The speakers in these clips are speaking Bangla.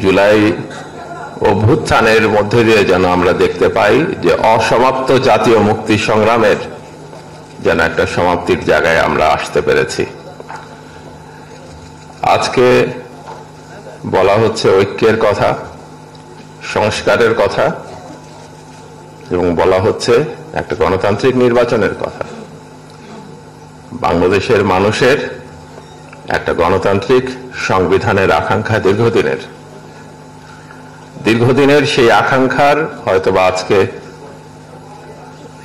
জুলাই অভ্যুত্থানের মধ্যে দিয়ে যেন আমরা দেখতে পাই যে অসমাপ্ত জাতীয় মুক্তি সংগ্রামের যেন একটা সমাপ্তির জায়গায় আমরা আসতে পেরেছি। আজকে বলা হচ্ছে ঐক্যের কথা, সংস্কারের কথা, এবং বলা হচ্ছে একটা গণতান্ত্রিক নির্বাচনের কথা। বাংলাদেশের মানুষের একটা গণতান্ত্রিক সংবিধানের আকাঙ্ক্ষা দীর্ঘদিনের সেই আকাঙ্ক্ষার হয়তোবা আজকে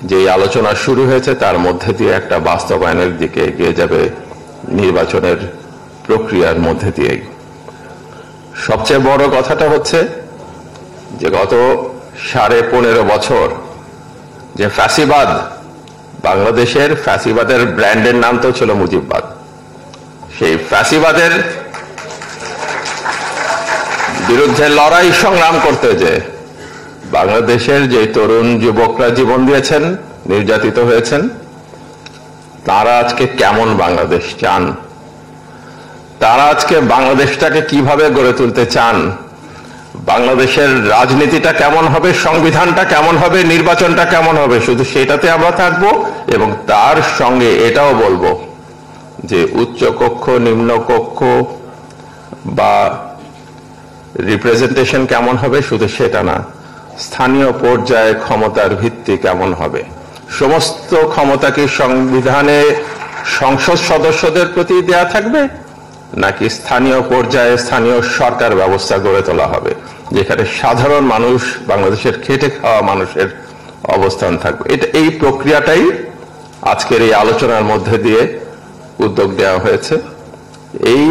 যে আলোচনা শুরু হয়েছে তার মধ্যে দিয়ে একটা বাস্তবায়নের দিকে এগিয়ে যাবে নির্বাচনের প্রক্রিয়ার মধ্যে দিয়েই। সবচেয়ে বড় কথাটা হচ্ছে যে গত 15.5 বছর যে ফ্যাসিবাদ, বাংলাদেশের ফ্যাসিবাদের ব্র্যান্ডের নাম তো ছিল মুজিববাদ, সেই ফ্যাসিবাদের বিরুদ্ধে লড়াই সংগ্রাম করতে যে বাংলাদেশের যে তরুণ যুবকরা জীবন দিয়েছেন, নির্যাতিত হয়েছেন, তারা আজকে কেমন বাংলাদেশ চান, তারা আজকে বাংলাদেশটাকে কিভাবে গড়ে তুলতে চান, বাংলাদেশের রাজনীতিটা কেমন হবে, সংবিধানটা কেমন হবে, নির্বাচনটা কেমন হবে, শুধু সেটাতে আমরা থাকবো। এবং তার সঙ্গে এটাও বলবো যে উচ্চ কক্ষ, নিম্ন কক্ষ বা রিপ্রেজেন্টেশন কেমন হবে, শুধু সেটা না, স্থানীয় পর্যায়ে ক্ষমতার ভিত্তি কেমন হবে, সমস্ত ক্ষমতা কি সংবিধানে সংসদ সদস্যদের প্রতি দেয়া থাকবে, নাকি স্থানীয় পর্যায়ে স্থানীয় সরকার ব্যবস্থা গড়ে তোলা হবে, যেখানে সাধারণ মানুষ, বাংলাদেশের খেটে খাওয়া মানুষের অবস্থান থাকবে। এই প্রক্রিয়াটাই আজকের এই আলোচনার মধ্যে দিয়ে উদ্যোগ দেওয়া হয়েছে। এই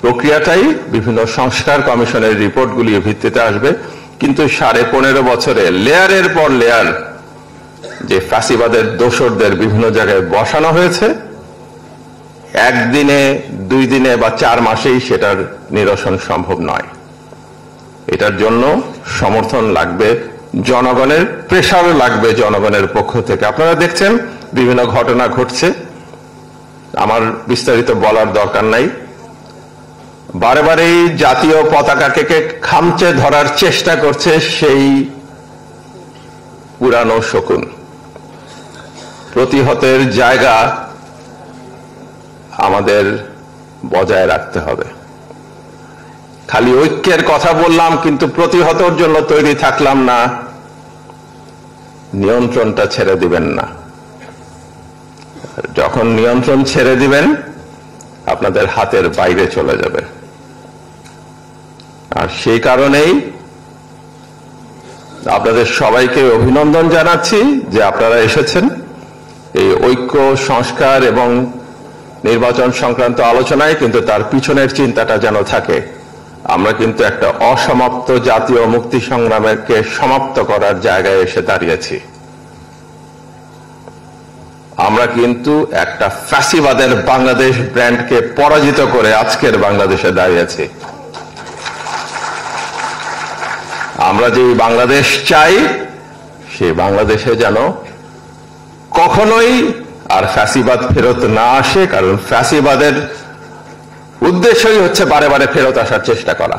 প্রক্রিয়াটাই বিভিন্ন সংস্কার কমিশনের রিপোর্টগুলির ভিত্তিতে আসবে। কিন্তু 15.5 বছরে লেয়ারের পর লেয়ার যে ফ্যাসিবাদের দোসরদের বিভিন্ন জায়গায় বসানো হয়েছে, একদিনে, 2 দিনে বা 4 মাসেই সেটার নিরসন সম্ভব নয়। এটার জন্য সমর্থন লাগবে জনগণের, প্রেসারও লাগবে জনগণের পক্ষ থেকে। আপনারা দেখছেন বিভিন্ন ঘটনা ঘটছে, আমার বিস্তারিত বলার দরকার নাই। বারে বারেই জাতীয় পতাকাকে খামচে ধরার চেষ্টা করছে সেই পুরানো শকুন। প্রতিহতের জায়গা আমাদের বজায় রাখতে হবে। খালি ঐক্যের কথা বললাম কিন্তু প্রতিহতর জন্য তৈরি থাকলাম না, নিয়ন্ত্রণটা ছেড়ে দিবেন না। যখন নিয়ন্ত্রণ ছেড়ে দিবেন আপনাদের হাতের বাইরে চলে যাবে। আর সেই কারণেই আপনাদের সবাইকে অভিনন্দন জানাচ্ছি যে আপনারা এসেছেন এই ঐক্য, সংস্কার এবং নির্বাচন সংক্রান্ত আলোচনায়। কিন্তু তার পিছনের চিন্তাটা যেন থাকে, আমরা কিন্তু একটা অসমাপ্ত জাতীয় মুক্তি সংগ্রামকে সমাপ্ত করার জায়গায় এসে দাঁড়িয়েছি। আমরা কিন্তু একটা ফ্যাসিবাদের বাংলাদেশ ব্র্যান্ডকে পরাজিত করে আজকের বাংলাদেশে দাঁড়িয়েছি। আমরা যে বাংলাদেশ চাই, সেই বাংলাদেশে যেন কখনোই আর ফ্যাসিবাদ ফেরত না আসে, কারণ ফ্যাসিবাদের উদ্দেশ্যই হচ্ছে বারে বারে ফেরত আসার চেষ্টা করা।